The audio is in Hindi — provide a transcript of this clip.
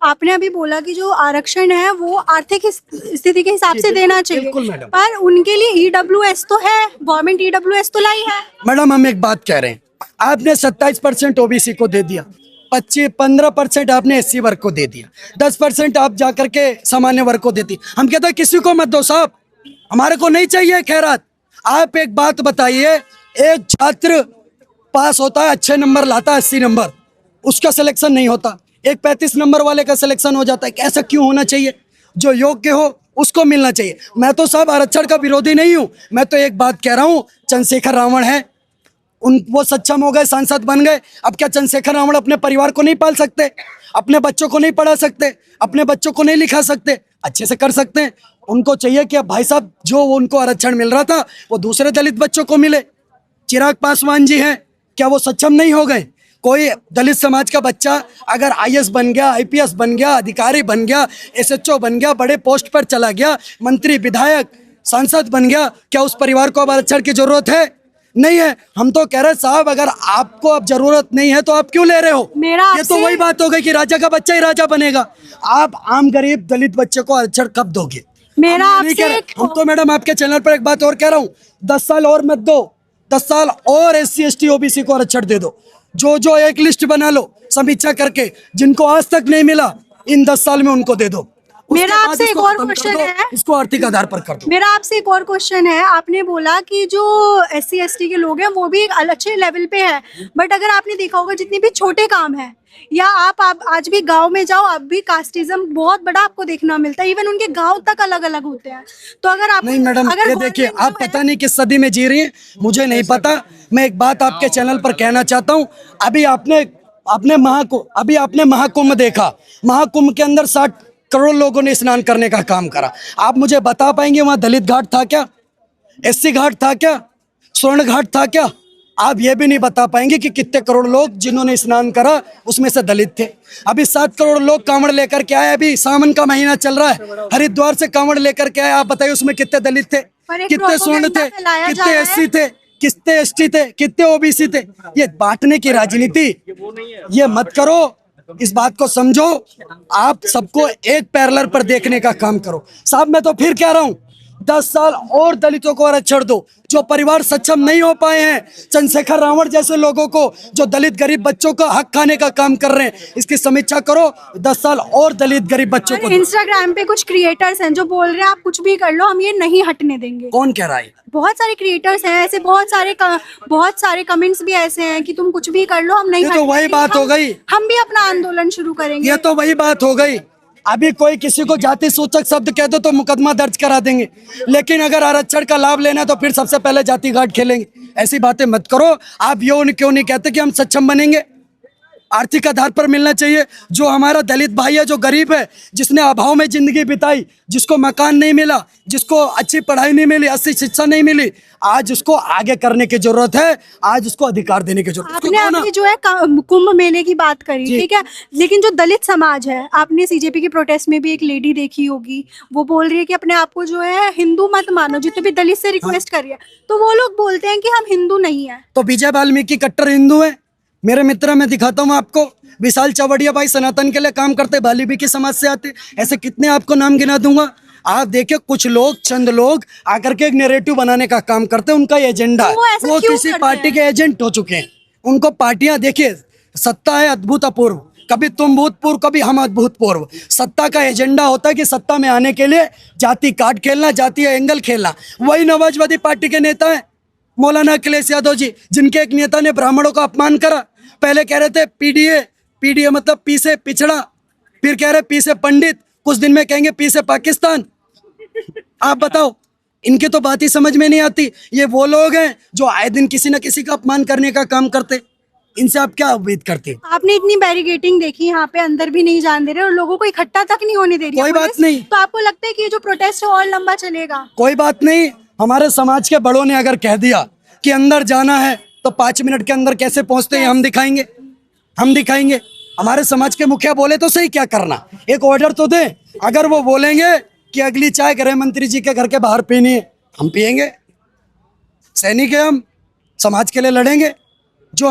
आपने अभी बोला कि जो आरक्षण है वो आर्थिक स्थिति के हिसाब से देना चाहिए, बिल्कुल मैडम। पर उनके लिए ईडब्ल्यूएस तो है, गवर्नमेंट ईडब्ल्यूएस तो लाई है। मैडम हम एक बात कह रहे हैं, आपने 27% ओबीसी को दे दिया, 15% आपने एससी वर्ग को दे दिया, 10% आप जाकर के सामान्य वर्ग को देती। हम कहते हैं किसी को मत दो साहब, हमारे को नहीं चाहिए खैरात। आप एक बात बताइए, एक छात्र पास होता है, अच्छे नंबर लाता है 80 नंबर, उसका सिलेक्शन नहीं होता, एक 35 नंबर वाले का सिलेक्शन हो जाता है। ऐसा क्यों होना चाहिए? जो योग्य हो उसको मिलना चाहिए। मैं तो साहब आरक्षण का विरोधी नहीं हूं, मैं तो एक बात कह रहा हूं, चंद्रशेखर रावण है, वो सक्षम हो गए, सांसद बन गए, अब क्या चंद्रशेखर रावण अपने परिवार को नहीं पाल सकते, अपने बच्चों को नहीं पढ़ा सकते, अपने बच्चों को नहीं लिखा सकते? अच्छे से कर सकते हैं। उनको चाहिए कि अब भाई साहब जो उनको आरक्षण मिल रहा था वो दूसरे दलित बच्चों को मिले। चिराग पासवान जी हैं, क्या वो सक्षम नहीं हो गए? कोई दलित समाज का बच्चा अगर आईएएस बन गया, आईपीएस बन गया, अधिकारी बन गया, एसएचओ बन गया, बड़े पोस्ट पर चला गया, मंत्री, विधायक, सांसद बन गया, क्या उस परिवार को अब आरक्षण की जरूरत है? नहीं है। हम तो कह रहे हैं साहब, अगर आपको अब जरूरत नहीं है तो आप क्यों ले रहे हो? ये तो वही बात हो गई कि राजा का बच्चा ही राजा बनेगा। आप आम गरीब दलित बच्चे को आरक्षण कब दोगे? हम तो मैडम आपके चैनल पर एक बात और कह रहा हूँ, 10 साल और मत दो, 10 साल और एससी एसटी ओबीसी को आरक्षण दे दो। जो एक लिस्ट बना लो समीक्षा करके, जिनको आज तक नहीं मिला इन 10 साल में उनको दे दो। मेरा आपसे एक और क्वेश्चन है, इसको आर्थिक आधार पर कर दो। मेरा आपसे एक और क्वेश्चन है, आपने बोला कि जो एससी एसटी के लोग हैं वो भी एक अच्छे लेवल पे है, बट अगर आपने देखा होगा जितने भी छोटे काम है, या आप आज भी गांव में जाओ, अब भी कास्टिज्म बहुत बड़ा आपको देखना मिलता है, इवन उनके गांव तक अलग अलग होते हैं। तो अगर आप नहीं मैडम, ये देखिए, आप पता नहीं किस सदी में जी रही हैं, मुझे नहीं पता। मैं एक बात आपके चैनल पर कहना चाहता हूँ, अभी आपने महाकुंभ देखा, महाकुंभ के अंदर 60 करोड़ लोगों ने स्नान करने का काम करा। आप मुझे बता पाएंगे वहां दलित घाट था क्या, एससी घाट था क्या, स्वर्ण घाट था क्या? आप ये भी नहीं बता पाएंगे कि कितने करोड़ लोग जिन्होंने स्नान करा उसमें से दलित थे। अभी 7 करोड़ लोग कांवड़ लेकर के आए, अभी सावन का महीना चल रहा है, हरिद्वार से कांवड़ लेकर के आए, आप बताइए उसमें कितने दलित थे, कितने स्वर्ण थे, कितने एससी थे, कितने एसटी थे, कितने ओबीसी थे? ये बांटने की राजनीति ये मत करो, इस बात को समझो। आप सबको एक पैरेलल पर देखने का काम करो। साहब मैं तो फिर कह रहा हूं, 10 साल और दलितों को आरक्षण दो, जो परिवार सक्षम नहीं हो पाए हैं, चंद्रशेखर रावण जैसे लोगों को, जो दलित गरीब बच्चों का हक खाने का काम कर रहे हैं, इसकी समीक्षा करो। 10 साल और दलित गरीब बच्चों को। इंस्टाग्राम पे कुछ क्रिएटर्स हैं जो बोल रहे हैं आप कुछ भी कर लो, हम ये नहीं हटने देंगे। कौन कह रहा है? बहुत सारे क्रिएटर्स हैं ऐसे, बहुत सारे कमेंट्स भी ऐसे हैं कि तुम कुछ भी कर लो, हम नहीं ये तो वही बात हो गई, हम भी अपना आंदोलन शुरू करेंगे। ये तो वही बात हो गई। अभी कोई किसी को जाति सूचक शब्द कह दो तो मुकदमा दर्ज करा देंगे, लेकिन अगर आरक्षण का लाभ लेना है तो फिर सबसे पहले जाति घाट खेलेंगे। ऐसी बातें मत करो। आप ये क्यों नहीं कहते कि हम सक्षम बनेंगे? आर्थिक आधार पर मिलना चाहिए। जो हमारा दलित भाई है, जो गरीब है, जिसने अभाव में जिंदगी बिताई, जिसको मकान नहीं मिला, जिसको अच्छी पढ़ाई नहीं मिली, अच्छी शिक्षा नहीं मिली, आज उसको आगे करने की जरूरत है, आज उसको अधिकार देने की जरूरत है। आपने अभी जो है कुंभ मेले की बात करी, ठीक है, लेकिन जो दलित समाज है, आपने सीजेपी की प्रोटेस्ट में भी एक लेडी देखी होगी, वो बोल रही है कि अपने आप को जो है हिंदू मत मानो, जितने भी दलित से रिक्वेस्ट करी है, तो वो लोग बोलते हैं कि हम हिंदू नहीं है। तो विजय वाल्मीकि कट्टर हिंदू है। मेरे मित्र, मैं दिखाता हूँ आपको, विशाल चावड़िया भाई सनातन के लिए काम करते, बालीबीकी समाज से आते, ऐसे कितने आपको नाम गिना दूंगा। आप देखिए, कुछ लोग, चंद लोग आकर के एक नैरेटिव बनाने का काम करते हैं, उनका एजेंडा है, वो किसी पार्टी के एजेंट हो चुके हैं। उनको पार्टियां, देखिए सत्ता है अद्भुत अपूर्व, कभी तुम भूतपूर्व कभी हम अद्भुतपूर्व। सत्ता का एजेंडा होता है कि सत्ता में आने के लिए जाति कार्ड खेलना, जातीय एंगल खेलना। वही नवाजवादी पार्टी के नेता है मौलाना अखिलेश यादव जी, जिनके एक नेता ने ब्राह्मणों का अपमान करा। पहले कह रहे थे पीडीए मतलब पी से पिछड़ा, फिर कह रहे पी से पंडित, कुछ दिन में कहेंगे पी से पाकिस्तान। आप बताओ, इनकी तो बात ही समझ में नहीं आती। ये वो लोग हैं जो आए दिन किसी न किसी का अपमान करने का काम करते। इनसे आप क्या उम्मीद करते हैं? आपने इतनी बैरिकेडिंग देखी, यहाँ पे अंदर भी नहीं जान दे रहे और लोगों को इकट्ठा तक नहीं होने दे रही। कोई बात नहीं, तो आपको लगता है कि ये जो प्रोटेस्ट है और लंबा चलेगा? कोई बात नहीं। हमारे समाज के बड़ों ने अगर कह दिया कि अंदर जाना है तो 5 मिनट के अंदर कैसे पहुंचते हैं हम दिखाएंगे। हमारे समाज के मुखिया बोले तो सही, क्या करना, एक ऑर्डर तो दे। अगर वो बोलेंगे कि अगली चाय गृह मंत्री जी के घर के बाहर पीनी है, हम पियेंगे। सैनिक है हम, समाज के लिए लड़ेंगे। जो